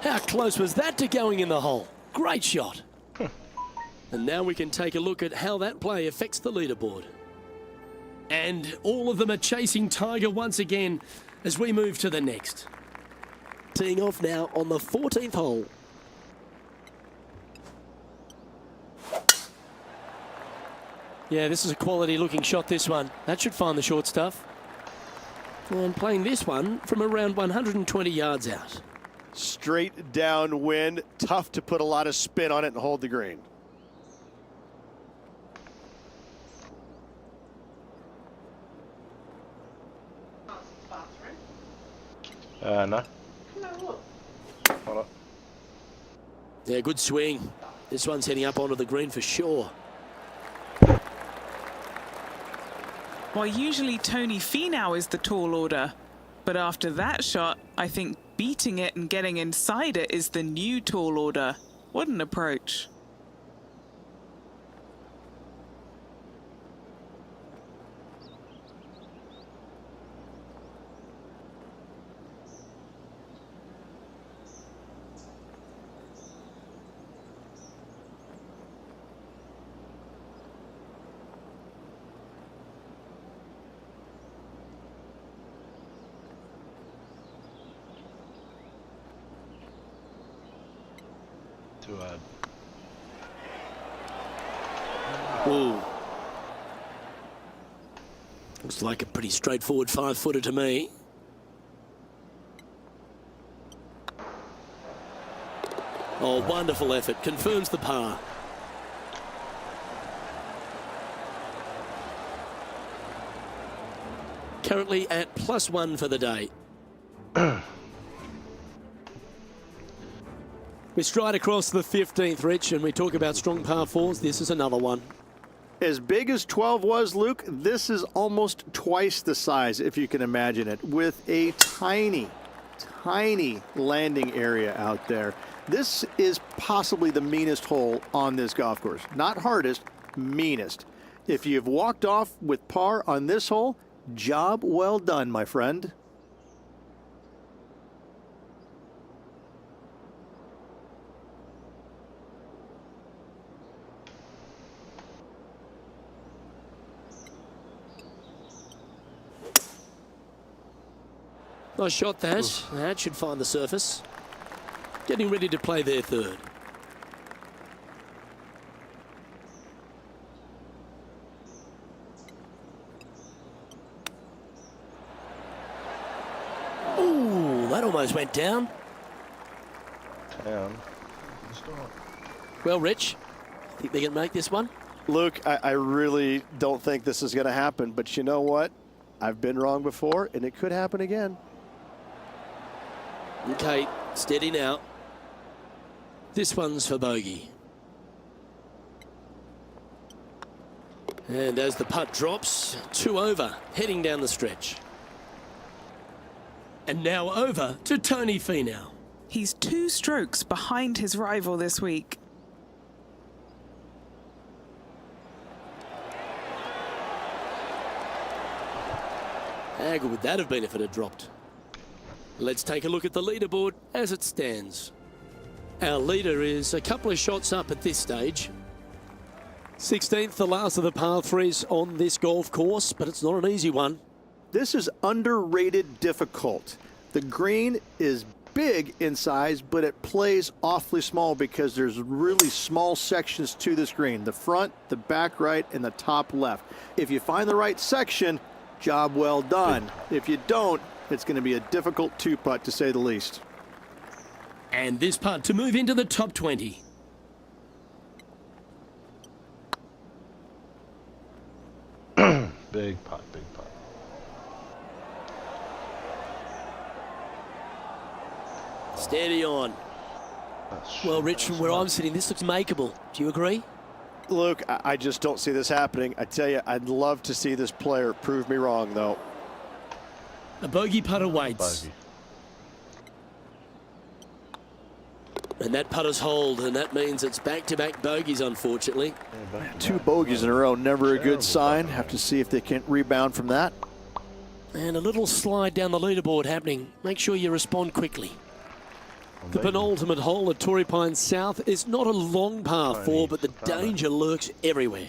S1: How close was that to going in the hole? Great shot. And now we can take a look at how that play affects the leaderboard. And all of them are chasing Tiger once again as we move to the next. Teeing off now on the 14th hole. Yeah, this is a quality looking shot, this one. That should find the short stuff. And playing this one from around 120 yards out.
S4: Straight downwind. Tough to put a lot of spin on it and hold the green.
S7: No. Why not?
S1: Yeah, good swing. This one's heading up onto the green for sure.
S2: Well, usually Tony Finau is the tall order. But after that shot, I think beating it and getting inside it is the new tall order. What an approach.
S7: Too hard.
S1: Ooh. Looks like a pretty straightforward 5-footer to me. Oh, wonderful effort. Confirms the par. Currently at +1 for the day. We stride across the 15th, Rich, and we talk about strong par 4s. This is another one.
S4: As big as 12 was, Luke, this is almost twice the size, if you can imagine it, with a tiny, tiny landing area out there. This is possibly the meanest hole on this golf course. Not hardest, meanest. If you've walked off with par on this hole, job well done, my friend.
S6: Nice shot that. That should find the surface. Getting ready to play their third. Ooh, that almost went down.
S7: Down.
S6: Well, Rich, think they can make this one?
S5: Luke, I really don't think this is going to happen, but you know what? I've been wrong before, and it could happen again.
S6: Okay, steady now. This one's for bogey. And as the putt drops, 2 over, heading down the stretch.
S1: And now over to Tony Finau.
S2: He's 2 strokes behind his rival this week.
S6: How good would that have been if it had dropped? Let's take a look at the leaderboard as it stands. Our leader is a couple of shots up at this stage. 16th, the last of the par 3s on this golf course, but it's not an easy one.
S4: This is underrated difficult. The green is big in size, but it plays awfully small because there's really small sections to this green. The front, the back right, and the top left. If you find the right section, job well done. If you don't, it's going to be a difficult 2-putt to say the least.
S1: And this putt to move into the top 20.
S7: Big putt, big putt.
S6: Steady on. Well, Rich, from where I'm sitting, this looks makeable. Do you agree?
S5: Luke, I just don't see this happening. I tell you, I'd love to see this player prove me wrong, though.
S1: A bogey putt awaits.
S7: Bogey.
S6: And that putter's hold, and that means it's back-to-back bogeys, unfortunately.
S7: Yeah,
S4: 2 bogeys in a row, never a good
S7: Terrible
S4: sign.
S7: bogey.
S4: Have to see if they can rebound from that.
S6: And a little slide down the leaderboard happening. Make sure you respond quickly. The penultimate hole at Torrey Pines South is not a long par 4, but the danger lurks everywhere.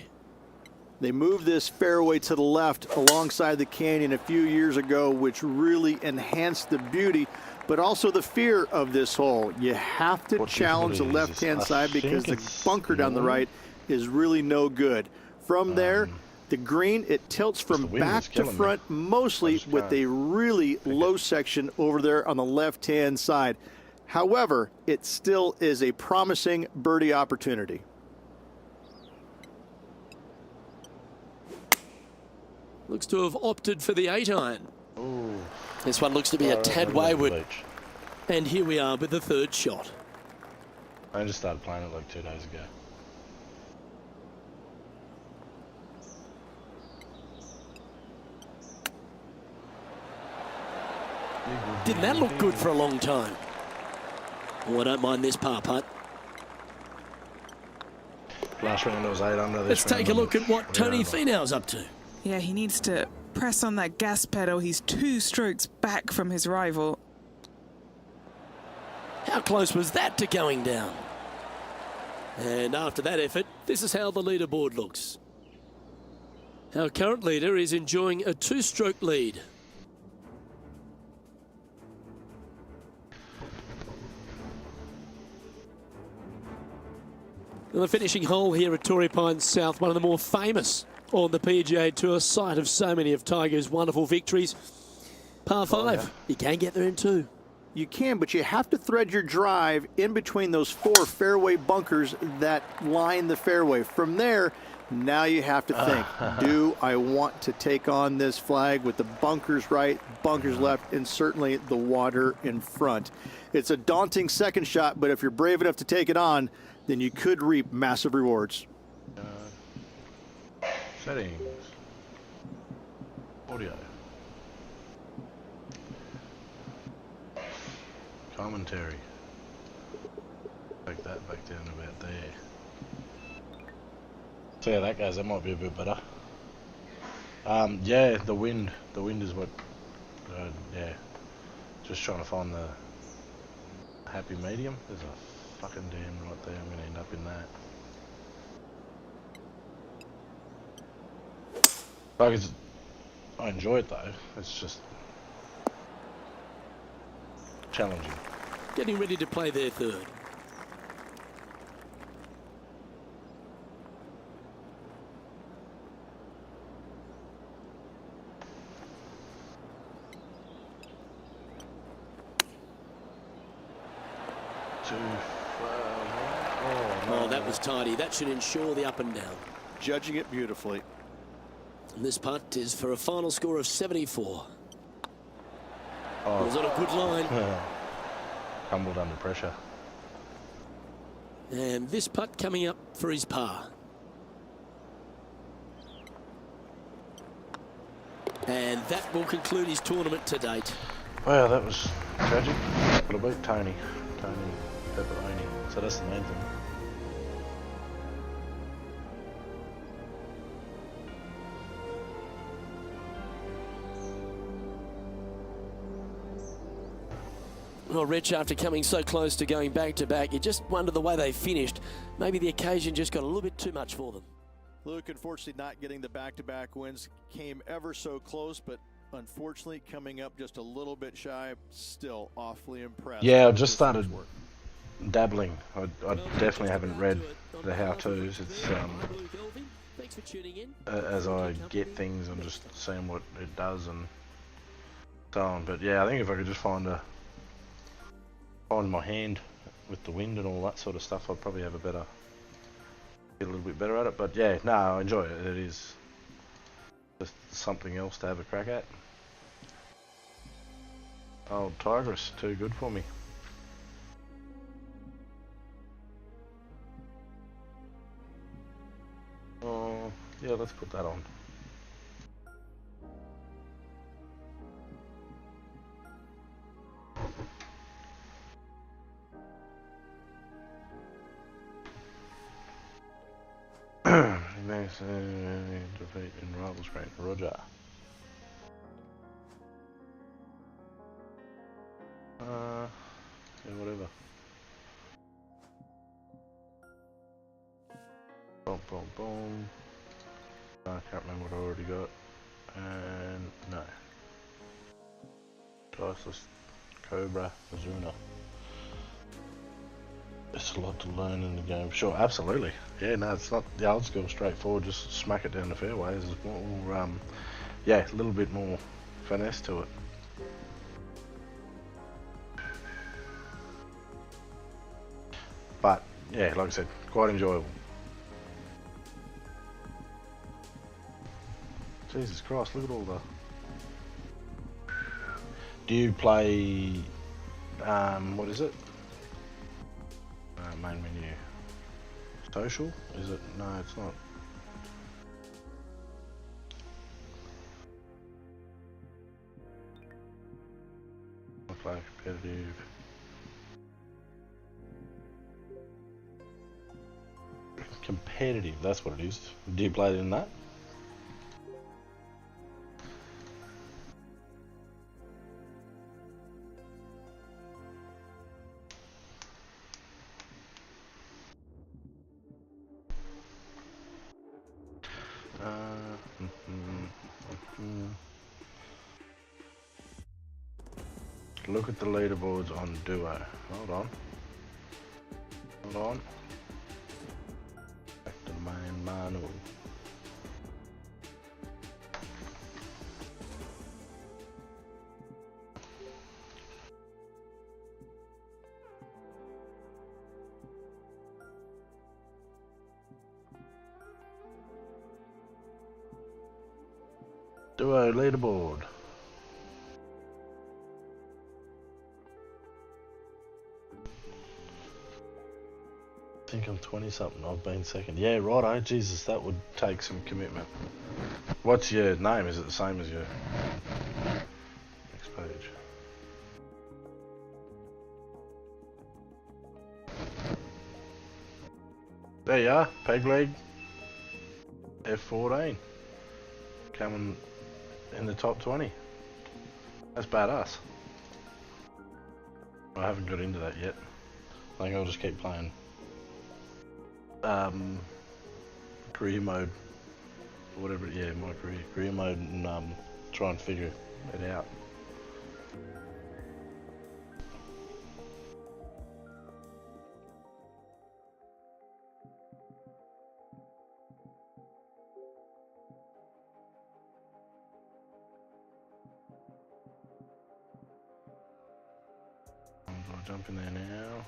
S4: They moved this fairway to the left alongside the canyon a few years ago, which really enhanced the beauty, but also the fear of this hole. You have to
S7: What
S4: challenge the
S7: usually is
S4: left-hand
S7: this?
S4: side
S7: I
S4: because the
S7: think it's
S4: bunker down the
S7: north.
S4: right is really no good. From there, the green, it tilts from
S7: the wind
S4: back
S7: is
S4: to
S7: killing me.
S4: front,
S7: I
S4: mostly
S7: just
S4: with a really low section over there on the left-hand side. However, it still is a promising birdie opportunity.
S6: Looks to have opted for the 8-iron.
S7: Ooh.
S6: This one looks to be a tad
S7: Right on the
S6: wayward.
S7: beach.
S6: And here we are with the third shot.
S7: I just started playing it like 2 days ago.
S6: Didn't that look good for a long time? Oh, I don't mind this par putt.
S7: Last round it was 8 under.
S1: Let's take a look at what Tony Finau's up to.
S2: Yeah, he needs to press on that gas pedal. He's 2 strokes back from his rival.
S6: How close was that to going down? And after that effort, this is how the leaderboard looks. Our current leader is enjoying a 2-stroke lead. And the finishing hole here at Torrey Pines South, one of the more famous on the PGA Tour, site of so many of Tiger's wonderful victories. Par 5, you can get there in 2.
S4: You can, but you have to thread your drive in between those 4 fairway bunkers that line the fairway. From there, now you have to think, do I want to take on this flag with the bunkers right, bunkers left, and certainly the water in front? It's a daunting second shot, but if you're brave enough to take it on, then you could reap massive rewards.
S7: Settings. Audio. Commentary. Take that back down about there. So yeah, that goes. That might be a bit better. Yeah, the wind. The wind is what. Yeah. Just trying to find the happy medium. There's a fucking dam right there. I'm gonna end up in that. Like I enjoy it though. It's just challenging.
S6: Getting ready to play their third. Oh, that was tidy. That should ensure the up and down.
S5: Judging it beautifully.
S6: And this putt is for a final score of 74.
S7: Oh.
S6: Was on a good line.
S7: Humbled under pressure.
S6: And this putt coming up for his par. And that will conclude his tournament to date.
S7: Wow, that was tragic. But I beat Tony Pepperoni, so that's the main thing.
S6: Well, Rich, after coming so close to going back-to-back, you just wonder the way they finished. Maybe the occasion just got a little bit too much for them.
S4: Luke, unfortunately, not getting the back-to-back wins. Came ever so close, but unfortunately coming up just a little bit shy. Still awfully impressed.
S7: Yeah, I just started dabbling. I definitely haven't read the how-tos. It's as I get things, I'm just seeing what it does and so on. But yeah, I think if I could just find my hand with the wind and all that sort of stuff, I'd probably have get a little bit better at it. But yeah, no, I enjoy it. It is just something else to have a crack at. Old Tigress, too good for me. Oh, yeah, let's put that on. Nice defeat in Rivals Great Roger. Yeah, whatever. Boom, boom, boom. I can't remember what I already got. And no. Diceless Cobra Azuna. It's a lot to learn in the game. Sure, absolutely. Yeah, no, it's not the old school straightforward, just smack it down the fairways. There's more, yeah, a little bit more finesse to it. But, yeah, like I said, quite enjoyable. Jesus Christ, look at all the... Do you play, what is it? Main menu. Social? Is it? No, it's not. I play competitive. Competitive, that's what it is. Do you play it in that? Look at the leaderboards on Duo. Hold on. Hold on. Back to the main menu. Duo leaderboard. I think I'm 20 something, I've been second. Yeah, righto, Jesus, that would take some commitment. What's your name? Is it the same as your next page? There you are, Peg Leg F14. Coming in the top 20. That's badass. I haven't got into that yet. I think I'll just keep playing career mode, or whatever. Yeah, my career mode, and try and figure it out. I'll jump in there now.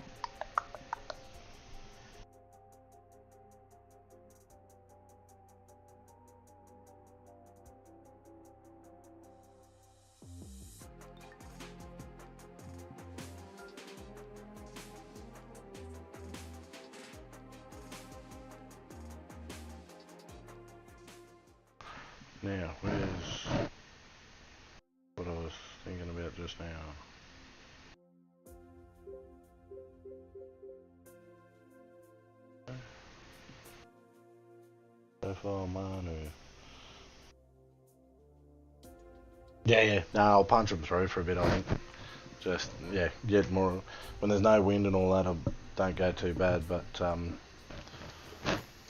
S7: Now, where's what I was thinking about just now? So far, Manu. Yeah. No, I'll punch them through for a bit, I think. Just, yeah, get more. When there's no wind and all that, I don't go too bad, but,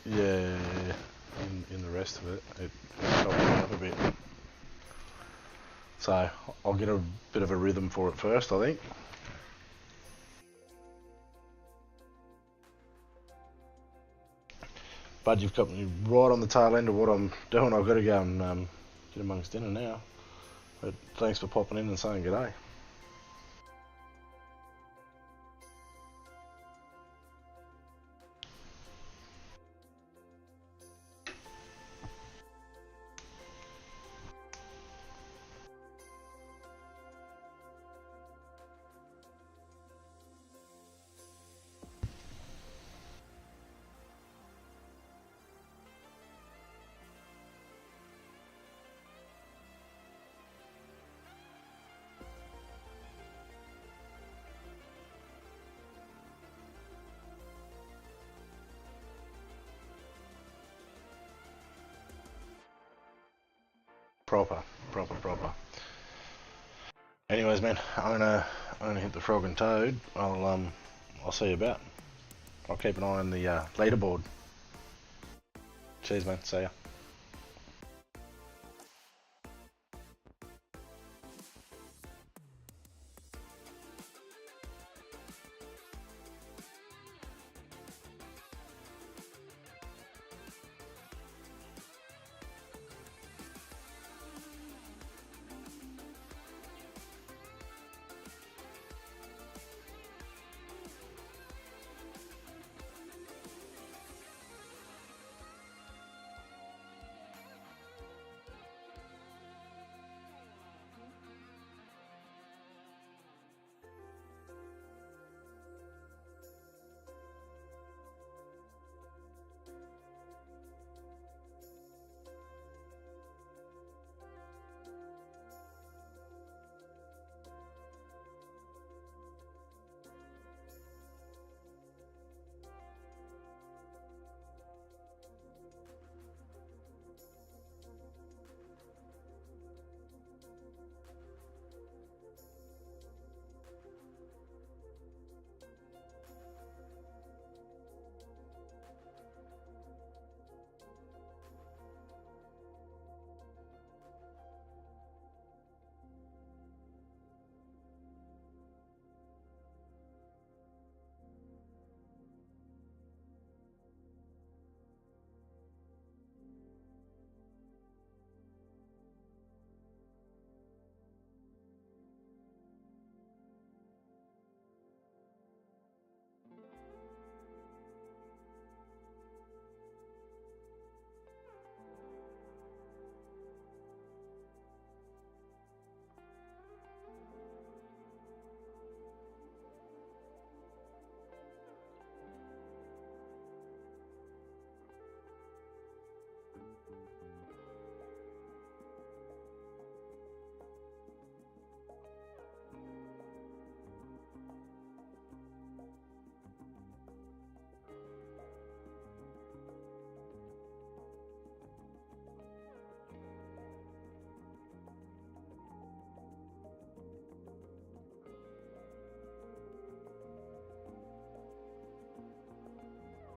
S7: yeah, in the rest of it, it helped me up a bit. So, I'll get a bit of a rhythm for it first, I think. But you've got me right on the tail end of what I'm doing. I've got to go and get amongst dinner now. But thanks for popping in and saying g'day. Proper. Anyways, man, I'm gonna hit the frog and toad. I'll see you about. I'll keep an eye on the leaderboard. Cheers, man. See ya.